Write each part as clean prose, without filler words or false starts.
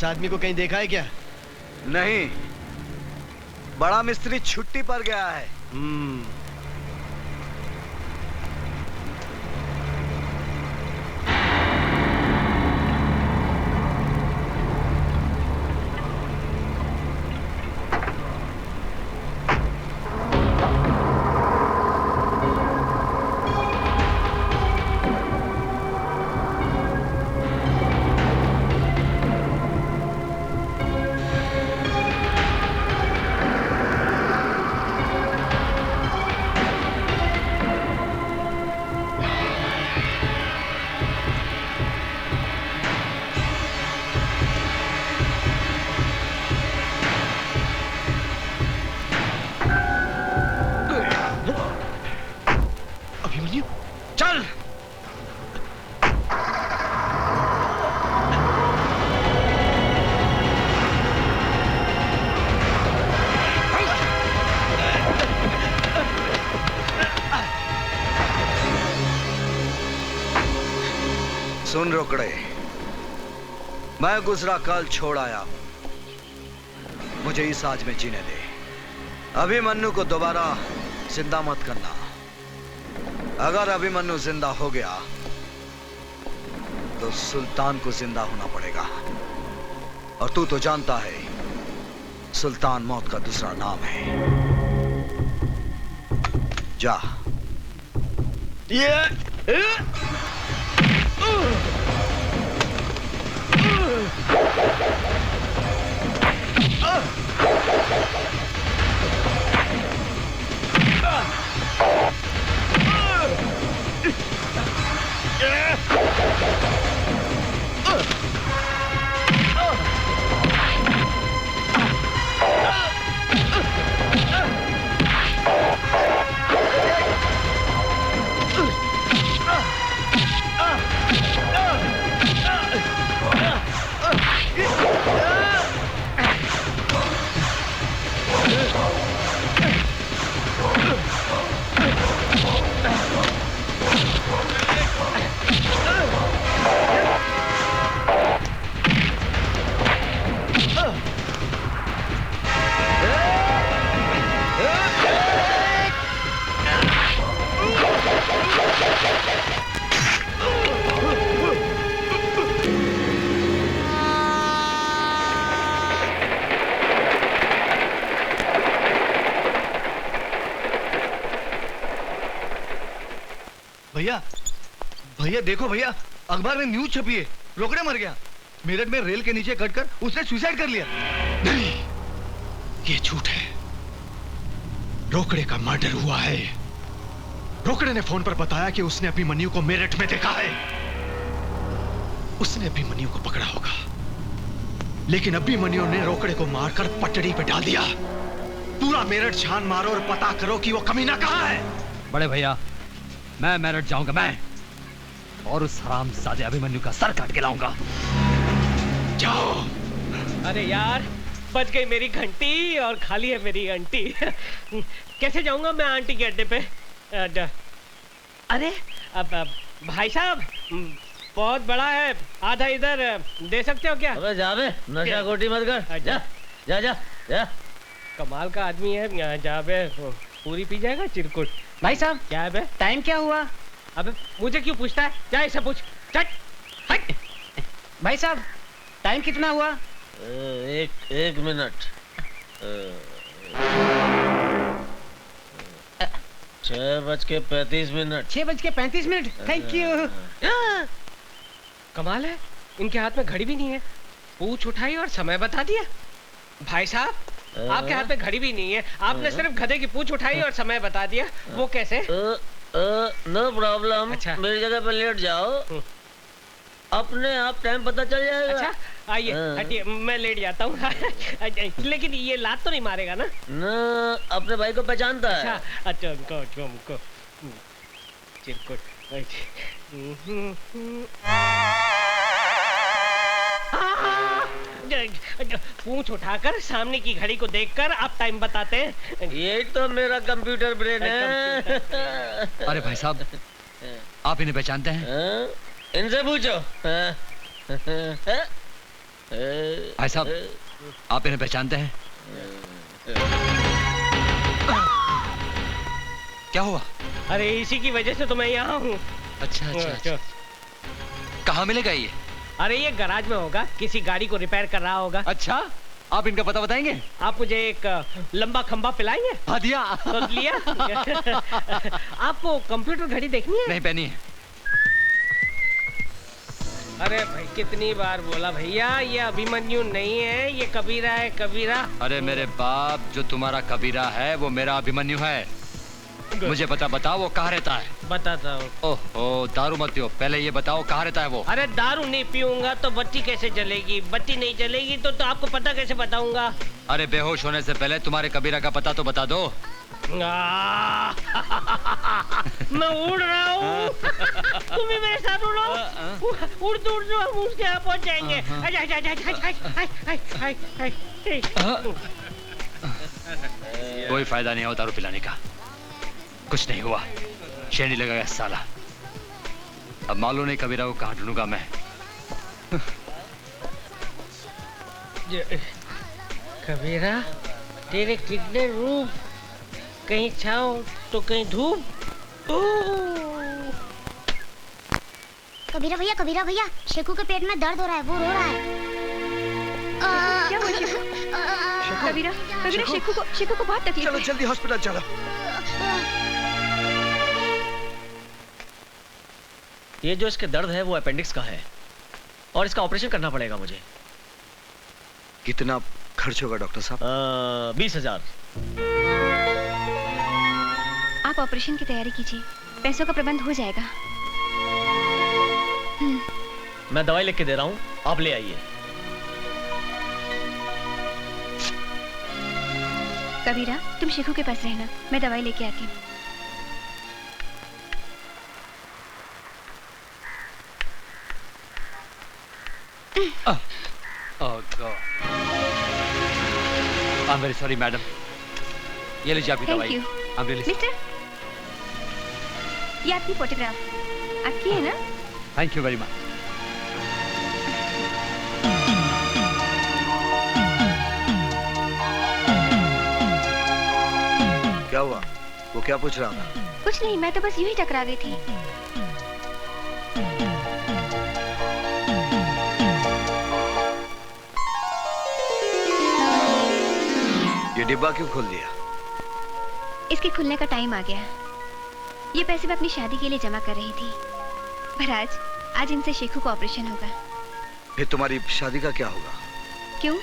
उस आदमी को कहीं देखा है क्या? नहीं, बड़ा मिस्त्री छुट्टी पर गया है। सुन रोकड़े, मैं गुजरा कल छोड़ आया हूं, मुझे इस आज में जीने दे। अभिमन्यु को दोबारा जिंदा मत करना। अगर अभिमन्यु जिंदा हो गया तो सुल्तान को जिंदा होना पड़ेगा, और तू तो जानता है सुल्तान मौत का दूसरा नाम है। जा। भैया, भैया देखो भैया, अखबार में न्यूज छपी है, रोकड़े मर गया। मेरठ में रेल के नीचे कटकर उसने सुसाइड कर लिया। नहीं, ये झूठ है। रोकड़े का मर्डर हुआ है। रोकड़े ने फोन पर बताया कि उसने अभिमन्यु को मेरठ में देखा है। उसने अभिमन्यु को पकड़ा होगा, लेकिन अभिमन्यु ने रोकड़े को मारकर पटड़ी पे डाल दिया। पूरा मेरठ छान मारो और पता करो कि वो कमीना कहां है। बड़े भैया, मैं मेरठ जाऊंगा, मैं और उस हरामजादे अभिमन्यु का सर काट के लाऊंगा। जाओ। अरे यार, बच गई मेरी घंटी और खाली है मेरी आंटी। कैसे जाऊंगा मैं आंटी के अड्डे पे? अरे अब भाई साहब, बहुत बड़ा है, आधा इधर दे सकते हो क्या? अबे जा बे, नशा खोटी मत कर। जा जा जा जा। कमाल का आदमी है, जा बे, पूरी पी जाएगा चिरकुट। भाई साहब, क्या है बे? टाइम क्या हुआ? अबे मुझे क्यों पूछता है? जा इसे पूछ। चट हट। भाई साहब, टाइम कितना हुआ? एक मिनट। 6:35। 6:35। Thank you. कमाल है, इनके हाथ में घड़ी भी नहीं है। पूछ उठाई और समय बता दिया। भाई साहब, आपके हाथ में घड़ी भी नहीं है, आपने सिर्फ गधे की पूछ उठाई और समय बता दिया। वो कैसे? No problem. अच्छा, मेरी जगह पर लेट जाओ, अपने आप टाइम पता चल जाएगा। अच्छा, आइए हटिए, मैं लेट जाता हूँ। लेकिन ये लात तो नहीं मारेगा ना? ना, अपने भाई को पहचानता है। अच्छा, उनको चिरकुट। पूंछ उठाकर सामने की घड़ी को देखकर आप टाइम बताते हैं। यही तो मेरा कंप्यूटर ब्रेन है। अरे भाई साहब, आप इन्हें पहचानते हैं? इनसे पूछो। भाई साहब, आप इन्हें पहचानते हैं? क्या हुआ? अरे इसी की वजह से तो मैं यहाँ हूँ। अच्छा अच्छा, अच्छा। कहाँ मिलेगा ये? अरे ये गैराज में होगा, किसी गाड़ी को रिपेयर कर रहा होगा। अच्छा, आप इनका पता बताएंगे? आप मुझे एक लंबा खंबा पिलाएंगे? हाँ दिया। तो लिया। आपको कंप्यूटर घड़ी देखनी है? नहीं पहनी है। अरे भाई कितनी बार बोला भैया, ये अभिमन्यु नहीं है, ये कबीरा है, कबीरा। अरे मेरे बाप, जो तुम्हारा कबीरा है वो मेरा अभिमन्यु है। मुझे बताओ वो कहाँ रहता है? बताता हूँ। ओहो, दारू मत पियो, पहले ये बताओ कहाँ रहता है वो? अरे दारू नहीं पीऊंगा तो बत्ती कैसे जलेगी? बत्ती नहीं जलेगी तो आपको पता कैसे बताऊंगा? अरे बेहोश होने से पहले तुम्हारे कबीरा का पता तो बता दो। मैं उड़ रहा हूँ। तुम भी मेरे साथ उड़ो। उड़ दो, हम उसके यहाँ पहुँच जाएंगे। कोई फायदा नहीं हो दारू पिलाने का, कुछ नहीं हुआ, शेरनी लगेगा साला। अब मालूम नहीं कबीरा को कहाँ ढूंढूंगा मैं। कबीरा, तेरे कितने रूप, कहीं छाँव तो कहीं धूप। कबीरा भैया, शेखू के पेट में दर्द हो रहा है, वो रो रहा है। क्या हुआ शेखू? कबीरा, शेखू को बहुत तकलीफ है। चलो जल्दी हॉस्पिटल चलो। ये जो इसके दर्द है वो अपेंडिक्स का है और इसका ऑपरेशन करना पड़ेगा मुझे। कितना खर्च होगा डॉक्टर साहब? 20,000। आप ऑपरेशन की तैयारी कीजिए, पैसों का प्रबंध हो जाएगा। मैं दवाई लिख के दे रहा हूँ, आप ले आइए। कबीरा, तुम शेखू के पास रहना, मैं दवाई लेके आती हूँ। Oh God. I'm very sorry, madam. ये लीजिए आपकी दवाई। Thank you. I'm really sorry. Mister, ये आपकी फोटोग्राफ आपकी है ना? Thank you very much. क्या हुआ? वो क्या पूछ रहा था? कुछ नहीं, मैं तो बस यूं ही टकरा गई थी। ये डिब्बा क्यों खोल दिया? इसके खुलने का टाइम आ गया। ये पैसे मैं अपनी शादी के लिए जमा कर रही थी, पर आज इनसे शेखू को ऑपरेशन होगा। फिर तुम्हारी शादी का क्या होगा? क्यों?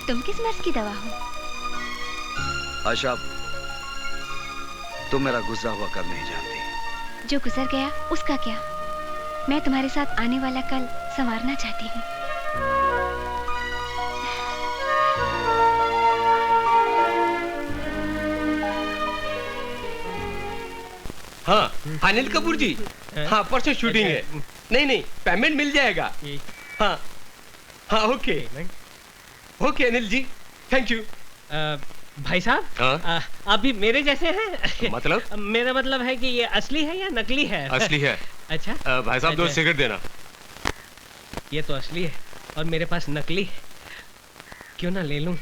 तुम किस मर्ज की दवा हो? आशा, तुम मेरा गुजरा हुआ कल नहीं जानती। जो गुजर गया उसका क्या? मैं तुम्हारे साथ आने वाला कल संवारना चाहती हूँ। हाँ अनिल कपूर जी, हाँ परसों शूटिंग है। नहीं पेमेंट मिल जाएगा। हाँ हाँ okay okay Anil ji, thank you. भाई साहब, हाँ? आप भी मेरे जैसे हैं? मतलब? मेरा मतलब है कि ये असली है या नकली है? असली है। अच्छा भाई साहब, 2 सिगरेट देना। ये तो असली है और मेरे पास नकली है, क्यों ना ले लूं?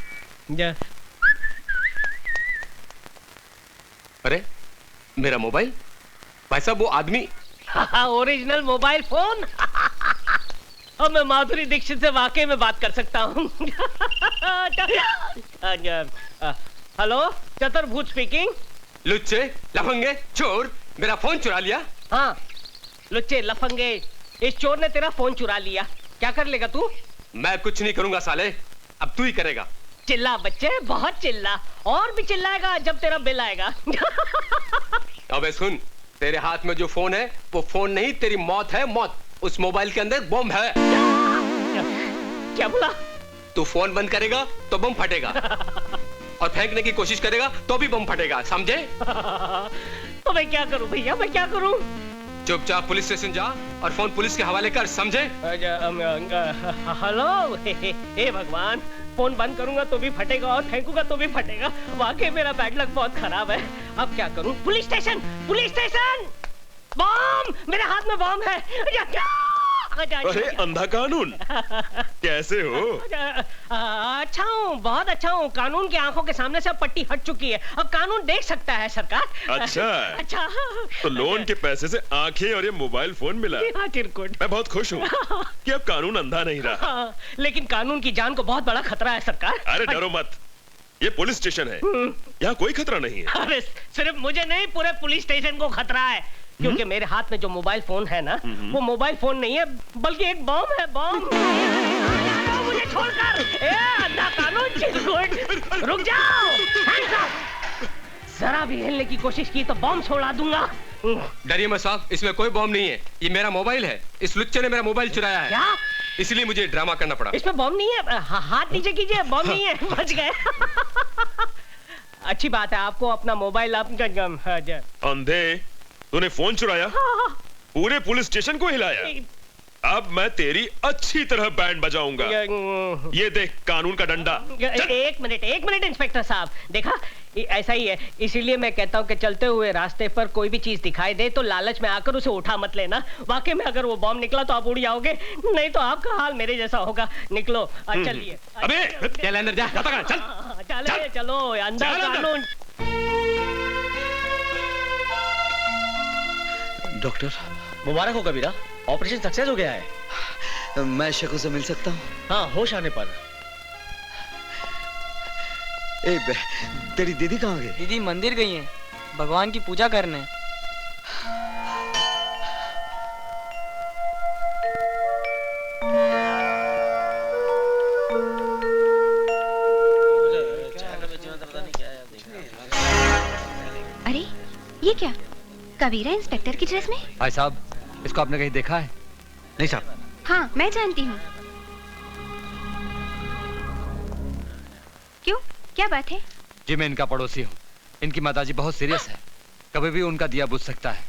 अरे मेरा मोबाइल? भाई साहब वो आदमी ओरिजिनल मोबाइल फोन। अब मैं माधुरी दीक्षित से वाकई में बात कर सकता हूँ। हेलो, चतुर्भुज स्पीकिंग। लुच्चे लफंगे चोर, मेरा फोन चुरा लिया। हाँ लुच्चे लफंगे, इस चोर ने तेरा फोन चुरा लिया, क्या कर लेगा तू? मैं कुछ नहीं करूंगा साले, अब तू ही करेगा। चिल्ला बच्चे, बहुत चिल्ला, और भी चिल्लाएगा जब तेरा बिल आएगा। अबे सुन, तेरे हाथ में जो फोन है वो फोन नहीं, तेरी मौत है, मौत। उस मोबाइल के अंदर बम है। क्या बोला? तू फोन बंद करेगा तो बम फटेगा और फेंकने की कोशिश करेगा तो भी बम फटेगा, समझे? तो मैं क्या करूं भैया, मैं क्या करूं? चुपचाप पुलिस स्टेशन जा और फोन पुलिस के हवाले कर, समझे? हेलो, हे भगवान, फोन बंद करूंगा तो भी फटेगा और फेंकूंगा तो भी फटेगा। वाकई मेरा बैड लक बहुत खराब है। अब क्या करूं? Police station, police station! Bomb! मेरे हाथ में बम है। अरे अंधा कानून, कैसे हो? अच्छा हूँ, बहुत अच्छा हूँ। कानून की आंखों के सामने से अब पट्टी हट चुकी है, अब कानून देख सकता है सरकार। अच्छा अच्छा तो लोन के पैसे से आंखें और ये मोबाइल फोन मिला। हाँ तिरकुट, मैं बहुत खुश हूँ कि अब कानून अंधा नहीं रहा। हाँ, लेकिन कानून की जान को बहुत बड़ा खतरा है सरकार। अरे डरो मत, ये पुलिस स्टेशन है, यहाँ कोई खतरा नहीं है। अरे सिर्फ मुझे नहीं, पूरे पुलिस स्टेशन को खतरा है, क्योंकि मेरे हाथ में जो मोबाइल फोन है ना, वो मोबाइल फोन नहीं है बल्कि एक बम है। बम मुझे छोड़कर, अंधा कानून, चिरकुट, रुक जाओ। जरा भी हिलने की कोशिश की तो बम छोड़ा दूंगा। डरिए मत साहब, इसमें कोई बॉम्ब नहीं है, ये मेरा मोबाइल है। इस लुच्चे ने मेरा मोबाइल चुराया है। क्या? इसलिए मुझे ड्रामा करना पड़ा। इसमें बम नहीं है, हाथ नीचे कीजिए, बम नहीं है, बच गए। अच्छी बात है, आपको अपना मोबाइल अंधे, तूने फोन चुराया, पूरे पुलिस स्टेशन को हिलाया। अब मैं तेरी अच्छी तरह बैंड बजाऊंगा। ये देख कानून का डंडा। एक मिनट इंस्पेक्टर साहब, देखा ऐसा ही है, इसीलिए मैं कहता हूँ कि चलते हुए रास्ते पर कोई भी चीज दिखाई दे तो लालच में आकर उसे उठा मत लेना। वाकई में अगर वो बॉम्ब निकला तो आप उड़ जाओगे, नहीं तो आपका हाल मेरे जैसा होगा। निकलो, चलिए। अबे चल अंदर जा, चल चलो, अंदर कानून। डॉक्टर मुबारक हो कबीरा, ऑपरेशन सक्सेस हो गया है। मैं शेखू से मिल सकता हूँ? हाँ, होश आने पर। तेरी दीदी कहाँ गई? दीदी मंदिर गई हैं, भगवान की पूजा करने। अरे ये क्या, कबीरा इंस्पेक्टर की ड्रेस में? भाई साहब, इसको आपने कहीं देखा है? नहीं साहब। हाँ मैं जानती हूँ। क्यों, क्या बात है? जी मैं इनका पड़ोसी हूँ, इनकी माताजी बहुत सीरियस है, कभी भी उनका दिया बुझ सकता है।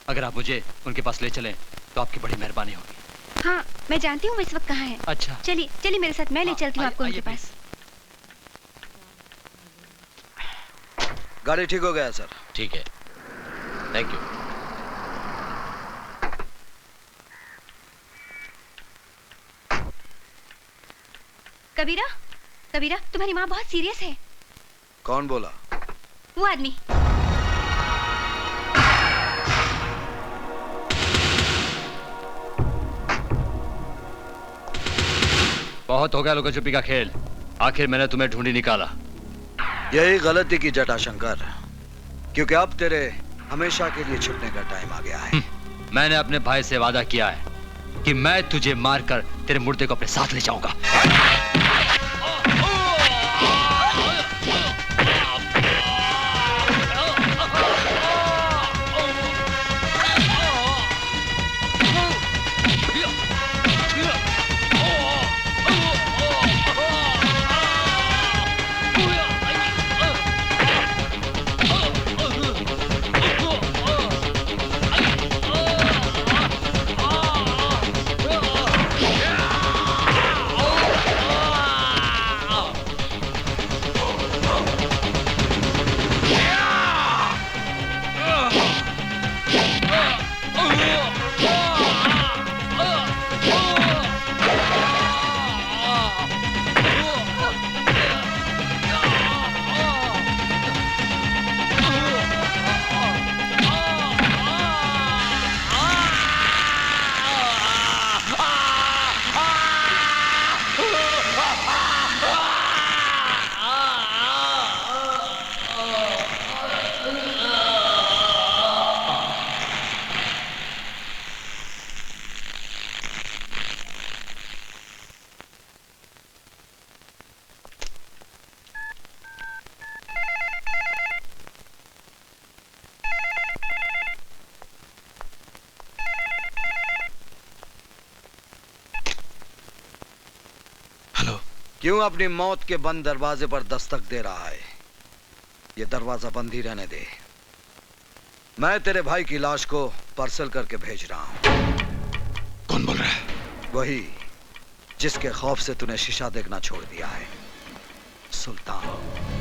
अगर आप मुझे उनके पास ले चलें तो आपकी बड़ी मेहरबानी होगी। हाँ मैं जानती हूँ वो इस वक्त कहाँ है। अच्छा चलिए चलिए मेरे साथ, मैं ले चलती हूँ आपको उनके पास। गाड़ी ठीक हो गया सर? ठीक है, थैंक यू। कबीरा, कबीरा तुम्हारी माँ बहुत सीरियस है। कौन बोला? वो आदमी। बहुत हो गया लुका छुपी का खेल, आखिर मैंने तुम्हें ढूंढी निकाला। यही गलती की जटाशंकर, क्योंकि अब तेरे हमेशा के लिए छुपने का टाइम आ गया है। मैंने अपने भाई से वादा किया है कि मैं तुझे मारकर तेरे मुर्दे को अपने साथ ले जाऊंगा। क्यों अपनी मौत के बंद दरवाजे पर दस्तक दे रहा है? ये दरवाजा बंद ही रहने दे। मैं तेरे भाई की लाश को पार्सल करके भेज रहा हूं। कौन बोल रहा है? वही जिसके खौफ से तूने शीशा देखना छोड़ दिया है, सुल्तान।